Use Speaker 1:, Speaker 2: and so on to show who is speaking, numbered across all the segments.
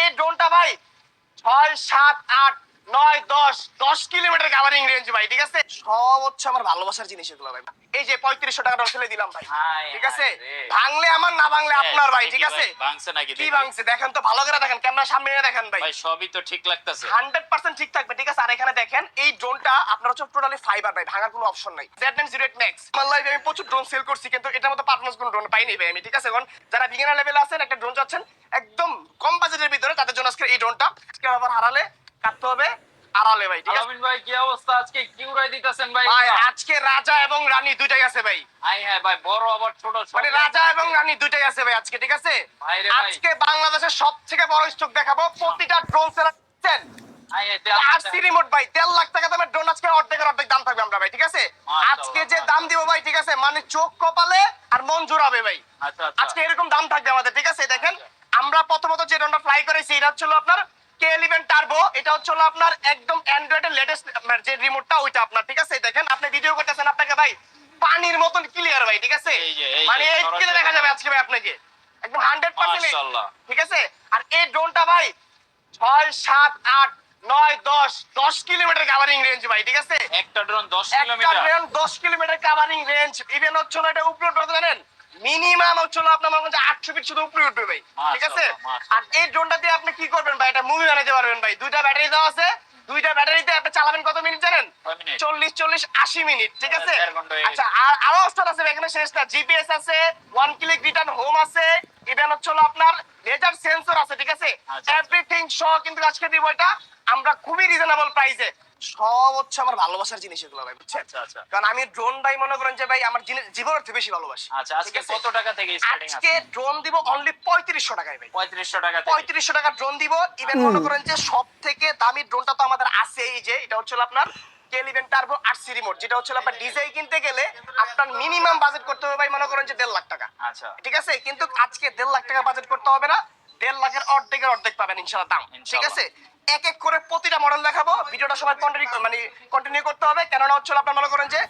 Speaker 1: এই ড্রোনটা ভাই 6, 7, 8, 9, 10 কিলোমিটার কাভারিং রেঞ্জ ভাই, ঠিক আছে। সব হচ্ছে আমার ভালোবাসার জিনিস এগুলো ভাই। এই যে 3500 টাকা ড্রোন ফেলে দিলাম ভাই, ঠিক আছে। ভাঙলে আমার, না ভাঙলে আপনার ভাই, ঠিক আছে।
Speaker 2: ভাঙছে নাকি?
Speaker 1: কি ভাঙছে দেখেন তো, ভালো করে দেখেন, ক্যামেরা সামনে নিয়ে দেখেন ভাই।
Speaker 2: ভাই সবই তো ঠিক লাগতেছে,
Speaker 1: 100% ঠিক থাকবে, ঠিক আছে। আর এখানে দেখেন এই ড্রোনটা আপনার হচ্ছে টোটালি ফাইবার ভাই, ভাঙার কোনো অপশন নাই। Z908 Max আমার লাইফে আমি প্রচুর ড্রোন সেল করছি, কিন্তু এটার মতো পারফরম্যান্স কোনো ড্রোন পাইনি ভাই আমি, ঠিক আছে। এখন যারা বিগিনার লেভেলে আছেন, একটা ড্রোন চাচ্ছেন একদম কম বাজেটের ভিতরে, তাদের জন্য আজকে এই ড্রোনটা। আজকে আবার হারালে কাটতে হবে আড়ালে ভাই, ঠিক আছে।
Speaker 2: আলামিন ভাই কি অবস্থা? আজকে কি উড়াই দিতেছেন ভাই?
Speaker 1: ভাই আজকে রাজা এবং রানী দুইটাই আছে ভাই।
Speaker 2: হ্যাঁ ভাই, বড় আবার ছোট,
Speaker 1: মানে রাজা এবং রানী দুইটাই আছে ভাই আজকে, ঠিক আছে। আজকে বাংলাদেশের সবথেকে বড় স্টক দেখাবো। প্রতিটা ড্রোন সেলার আরসি রিমোট ভাই 1.5 লাখ টাকা দামের ড্রোন আজকে অর্ধেকের অর্ধেক দাম থাকবে আমরা ভাই, ঠিক আছে। আজকে যে দাম দিব ভাই, ঠিক আছে, মানে চোখ কপালে আর মন জোড়াবে ভাই। আজকে এরকম দাম থাকবে আমাদের, ঠিক আছে। দেখেন আমরা প্রথমত যে ড্রোনটা ফ্লাই করেছি, এটা হচ্ছে আপনার K11 টার্বো। এটা হচ্ছে আপনার একদম অ্যান্ড্রয়েডের লেটেস্ট যে রিমোটটা, ওইটা আপনার, ঠিক আছে। দেখেন আপনি ভিডিও করতেছেন, আপনাকে ভাই পানির মতন ক্লিয়ার ভাই, ঠিক আছে। মানে এই কিনে দেখা যাবে আজকে ভাই আপনাকে একদম 100%,
Speaker 2: মাশাআল্লাহ,
Speaker 1: ঠিক আছে। আর এই ড্রোনটা ভাই 6, 7, 8, 9, 10 কিলোমিটার কাভারিং রেঞ্জ ভাই, ঠিক আছে।
Speaker 2: একটা ড্রোন 10 কিলোমিটার,
Speaker 1: একটা drone 10 kilometre covering range. Even হচ্ছে না, এটা উপরে উঠবে জানেন, মিনিমাম হচ্ছে আপনার মনে করেন 800 ফিট শুধু উপরে উঠবে ভাই, ঠিক আছে। আর এই ড্রোনটা দিয়ে আপনি কি করবেন ভাই, এটা মুভি বানাতে পারবেন ভাই। দুইটা ব্যাটারি দেওয়া আছে, দুইটা ব্যাটারিতে আপনি চালাবেন কত মিনিট জানেন? 40-80 মিনিট, ঠিক আছে। আচ্ছা, আর আরো অপশন আছে এখানে, শেষ না। জিপিএস আছে, ওয়ান ক্লিক রিটার্ন হোম আছে, ইভেন হচ্ছে আপনার লেজার সেন্সর আছে, ঠিক আছে। এভরিথিং সহ কিন্তু আজকে দিব এটা আমরা খুবই রিজনেবল প্রাইসে। সব হচ্ছে আমার ভালোবাসার জিনিস এগুলো ভাই, বুঝছেন। কারণ আমি ড্রোন ভাই মনে করেন যে ভাই আমার জীবনের থেকে বেশি ভালোবাসি।
Speaker 2: আচ্ছা, আজকে কত টাকা থেকে স্টার্টিং আছে?
Speaker 1: আজকে ড্রোন দিব অনলি 3500 টাকায় ভাই।
Speaker 2: 3500 টাকা,
Speaker 1: 3500 টাকা ড্রোন দিব। ইভেন মনে করেন যে সব থেকে দামি ড্রোনটা তো আমাদের আছে, এই যে এটা হচ্ছে আপনার K11 টার্বো আরসি রিমোট, যেটা হচ্ছে আপনার ডিজাই কিনতে গেলে আপনার মিনিমাম বাজেট করতে হবে ভাই মনে করেন যে 1.5 লাখ টাকা।
Speaker 2: আচ্ছা,
Speaker 1: ঠিক আছে, কিন্তু আজকে 1.5 লাখ টাকা বাজেট করতে হবে না, 1.5 লাখের অর্ধেকের অর্ধেক পাবেন ইনশাআল্লাহ দাম, ঠিক আছে। এক এক করে প্রতিটা মডেল দেখাবো, ভিডিওটা সবাই কন্টিনিউ করতে হবে। কেননা হচ্ছে আপনারা মনে করেন যে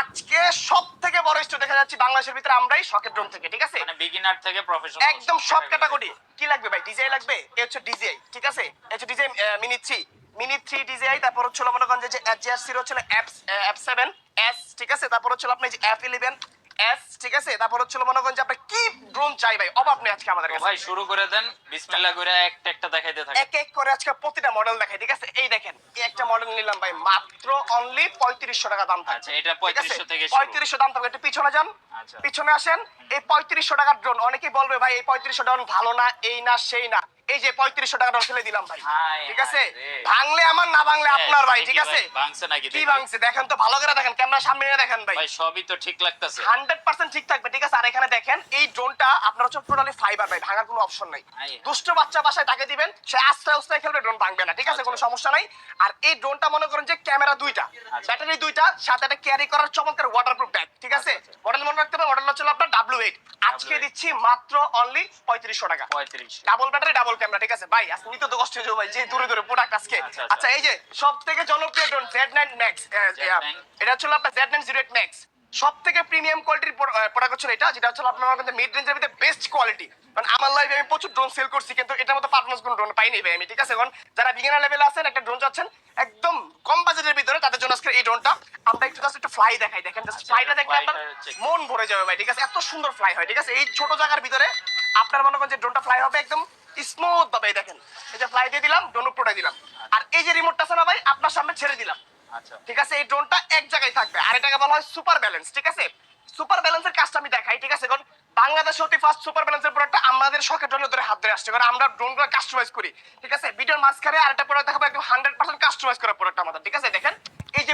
Speaker 1: আজকে সব থেকে বড় স্টোর দেখা যাচ্ছে বাংলাদেশের ভিতরে আমরাই, শখের ড্রোন থেকে, ঠিক আছে।
Speaker 2: মানে বিগিনার থেকে প্রফেশনাল
Speaker 1: একদম সব ক্যাটাগরি। কি লাগবে ভাই? ডিজাই লাগবে, এই হচ্ছে ডিজাই, ঠিক আছে। এই হচ্ছে ডিজাই মিনি 3 ডিজাই। তারপর হচ্ছে মনে করেন যে HGR0 হচ্ছে F7S, ঠিক আছে। তারপর হচ্ছে আপনি যে F11S, ঠিক আছে। তারপর হচ্ছে মনে করেন যে আপনি কি ড্রোন চাই ভাই, অভাব নেই আজকে আমাদের কাছে।
Speaker 2: ভাই শুরু করে দেন, বিসমিল্লাহ করে একটা একটা দেখাইতে থাকেন।
Speaker 1: এক এক করে আজকে প্রতিটা মডেল দেখাই, ঠিক আছে। এই দেখেন, এই একটা মডেল নিলাম ভাই মাত্র অনলি 3500 টাকা দাম থাকছে।
Speaker 2: আচ্ছা, এটা 3500 থেকে শুরু।
Speaker 1: 3500 দাম থাকবে। একটু পিছনে যান,
Speaker 2: আচ্ছা,
Speaker 1: পিছনে আসেন। এই 3500 টাকার ড্রোন অনেকেই বলবে ভাই এই 3500 ড্রোন ভালো না, এই না সেই না। এই যে 3500 টাকা ড্রোন ফেলে দিলাম ভাই, ঠিক আছে। ভাঙলে আমার, না ভাঙলে আপনার ভাই, ঠিক আছে।
Speaker 2: ভাঙছে নাকি?
Speaker 1: কি ভাঙছে দেখেন তো, ভালো করে দেখেন, ক্যামেরা সামনে নিয়ে দেখেন ভাই।
Speaker 2: ভাই সবই তো ঠিক লাগতেছে,
Speaker 1: 100% ঠিক থাকবে, ঠিক আছে। আর এখানে দেখেন এই ড্রোনটা আপনার হচ্ছে টোটালি ফাইবার ভাই, ভাঙার কোনো অপশন নাই। দুষ্ট বাচ্চা বাসায় তাকে দিবেন, সে আস্তে আস্তে খেলবে, ড্রোন ভাঙবে না, ঠিক আছে, কোনো সমস্যা নাই। আর এই ড্রোনটা মনে করেন যে ক্যামেরা দুইটা, ব্যাটারি দুইটা, সাথে একটা ক্যারি করার চমৎকার ওয়াটারপ্রুফ ব্যাগ, ঠিক আছে। মডেল মনে রাখতে হবে, মডেল হচ্ছে আপনার W8। আজকে দিচ্ছি মাত্র অনলি 3500 টাকা।
Speaker 2: 3500,
Speaker 1: ডাবল ব্যাটারি, ডাবল ক্যামেরা, ঠিক আছে ভাই। আজকে নিতে তো কষ্ট হয়ে যাবে ভাই, যে দূরে দূরে প্রোডাক্ট আজকে। আচ্ছা, এই যে সবথেকে জনপ্রিয় ড্রোন Z9 Max, এটা হচ্ছে আপনার Z908 Max। সব থেকে প্রিমিয়াম কোয়ালিটির প্রোডাক্ট হচ্ছে এটা, যেটা হচ্ছে আপনার কাছে মিড রেঞ্জের ভিতরে বেস্ট কোয়ালিটি। কারণ আমার লাইফে আমি প্রচুর ড্রোন সেল করছি, কিন্তু এটার মতো পারফরম্যান্স কোনো ড্রোন পাইনি ভাই আমি, ঠিক আছে। এখন যারা বিগিনার লেভেলে আছেন, একটা ড্রোন চাচ্ছেন একদম কম বাজেটের ভিতরে, তাদের জন্য আজকে এই ড্রোনটা আমরা একটু ফ্লাই দেখাই। দেখেন জাস্ট ফ্লাইটা দেখলে আপনার মন ভরে যাবে ভাই, ঠিক আছে। এত সুন্দর ফ্লাই হয়, ঠিক আছে। এই ছোট জায়গার ভিতরে আপনার মনে করেন যে ড্রোনটা ফ্লাই হবে একদম স্মুথ ভাবে। দেখেন এই যে ফ্লাই দিয়ে দিলাম, ড্রোন উপরে দিলাম, আর এই যে রিমোটটা আছে না ভাই, আপনার সামনে ছেড়ে দিলাম, ঠিক আছে। এই ড্রোনটা এক জায়গায় থাকবে। আর এটাকে বলা হয় সুপার ব্যালেন্স, ঠিক আছে। সুপার ব্যালেন্সের কাজটা আমি দেখাই, ঠিক আছে। এখন বাংলাদেশে অতি ফার্স্ট সুপার ব্যালেন্সের প্রোডাক্টটা আমাদের শখের ড্রোনের ধরে হাত ধরে আসছে, কারণ আমরা ড্রোনগুলো কাস্টমাইজ করি, ঠিক আছে। ভিডিওর মাঝখানে আরেকটা প্রোডাক্ট দেখাবো, একদম 100% কাস্টমাইজ করা প্রোডাক্ট আমাদের, ঠিক আছে। দেখেন এই যে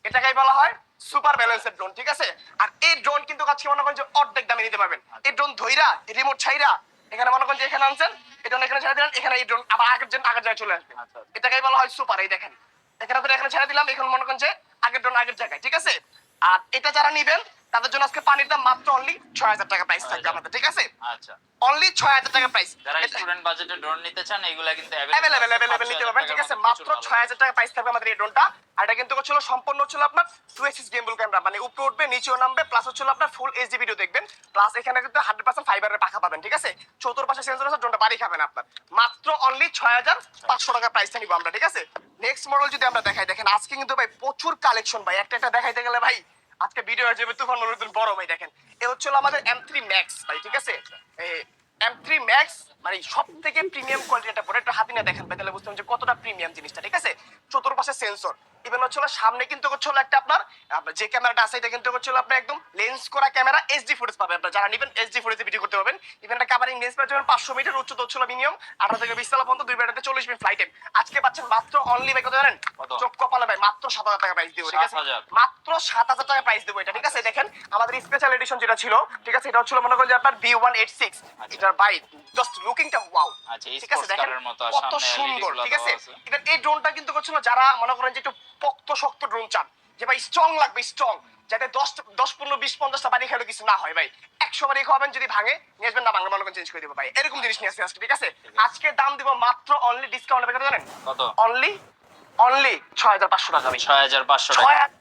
Speaker 1: এটাকেই বলা হয় সুপার ব্যালেন্সের ড্রোন, ঠিক আছে। আর এই ড্রোন কিন্তু আজকে মনে করেন যে অর্ধেক দামে নিতে পারবেন। এই ড্রোন ধইরা রিমোট ছাইরা এখানে মনে করেন যে এখানে আনছেন, এটা এখানে ছেড়ে দিলেন, এখানে এই ড্রোন আবার আগের জায়গায় চলে আসবে। এটাকেই বলা হয় সুপার। এই দেখেন এখানে ছেড়ে দিলাম, এখন মনে করেন যে আগের ড্রোন আগের জায়গায়, ঠিক আছে। আর এটা যারা নিবেন তাদের জন্য আজকে পানির দাম মাত্র অনলি 6000 টাকা প্রাইস থাকবে
Speaker 2: 6000
Speaker 1: আমাদের, ঠিক আছে?
Speaker 2: আচ্ছা,
Speaker 1: অনলি 6000 টাকা প্রাইস।
Speaker 2: যারা স্টুডেন্ট বাজেটে ড্রোন নিতে চান এগুলা কিন্তু
Speaker 1: অ্যাভেলেবল নিতে পারবেন, ঠিক আছে? মাত্র 6000 টাকা প্রাইস থাকবে আমাদের এই ড্রোনটা। আর এটা কিন্তু হচ্ছিল সম্পূর্ণ হচ্ছিল আপনার 2 axis গিম্বল ক্যামেরা, মানে উপরে উঠবে নিচেও নামবে, প্লাস হচ্ছিল আপনার ফুল এইচডি ভিডিও দেখবেন, প্লাস এখানে কিন্তু 100% ফাইবারের পাখা পাবেন, ঠিক আছে? চতুর্পাশে সেন্সর আছে, ড্রোনটা বাড়ি খাবেন আপনার। মাত্র অনলি 6500 টাকা প্রাইসটা নিব আমরা, ঠিক আছে? নেক্সট মডেল যদি আমরা দেখাই, দেখেন আজকে কিন্তু ভাই প্রচুর কালেকশন ভাই, একটা একটা দেখাইতে গেলে ভাই আজকে ভিডিও হয়ে যাবে তুফান মরুদ্দিন বড় ভাই। দেখেন এ হচ্ছিল আমাদের M3 Max ভাই, ঠিক আছে? M3 Max মানে সব থেকে প্রিমিয়াম কোয়ালিটি একটা প্রোডাক্ট, হাতে নিয়ে দেখেন ভাই, তাহলে বুঝতে পারছেন যে কতটা প্রিমিয়াম জিনিসটা, ঠিক আছে? চতুর্পাশে সেন্সর, ইভেন হচ্ছিল সামনে কিন্তু হচ্ছিল একটা আপনার যে ক্যামেরাটা আছে এটা কিন্তু হচ্ছিল আপনার একদম লেন্স করা ক্যামেরা, এইচডি ফুটেজ পাবেন আপনারা, যারা নেবেন এইচডি ফুটেজে ভিডিও করতে পারবেন। ইভেন একটা কাভারিং লেন্স পাওয়া যাবেন 500 মিটার, উচ্চতা হচ্ছিল মিনিমাম 18 থেকে 20 তলা পর্যন্ত, 2 ব্যাটারিতে 40 মিনিট ফ্লাইট টাইম। আজকে পাচ্ছেন মাত্র অনলি ভাই কত জানেন?
Speaker 2: কত?
Speaker 1: চোখ কপালে ভাই মাত্র 7000 টাকা প্রাইস দিব, ঠিক আছে?
Speaker 2: 7000
Speaker 1: মাত্র 7000 টাকা প্রাইস দেবো এটা, ঠিক আছে? দেখেন আমাদের স্পেশাল এডিশন যেটা ছিল, ঠিক আছে, এটা হচ্ছিল মনে করেন যে আপনার B186, এটার ভাই জাস্ট লুকিংটা ওয়াও,
Speaker 2: আচ্ছা,
Speaker 1: ঠিক আছে?
Speaker 2: স্পোর্টস
Speaker 1: দেখেন
Speaker 2: কারের মতো আর
Speaker 1: কত
Speaker 2: সামনে
Speaker 1: সুন্দর,
Speaker 2: LED
Speaker 1: ঠিক আছে?
Speaker 2: গুলো দেওয়া আছে।
Speaker 1: ইভেন এই ড্রোনটা কিন্তু হচ্ছিল যারা মনে করেন যে একটু পক্ত শক্ত ড্রোন চান, যে ভাই স্ট্রং লাগবে, স্ট্রং, যাতে 10 15 20 50টা বাড়ি খেলে কিছু না হয় ভাই, 100 বাড়ি খাওয়াবেন, যদি ভাঙে নিয়ে আসবেন, না ভাঙলে মনে করেন চেঞ্জ করে দেবো ভাই, এরকম জিনিস নিয়ে আসবে আজকে, ঠিক আছে? আজকে দাম দিব মাত্র অনলি ডিসকাউন্ট হবে কত জানেন?
Speaker 2: কত?
Speaker 1: অনলি 6500 টাকা ভাই।
Speaker 2: 6500 টাকা।
Speaker 1: 6000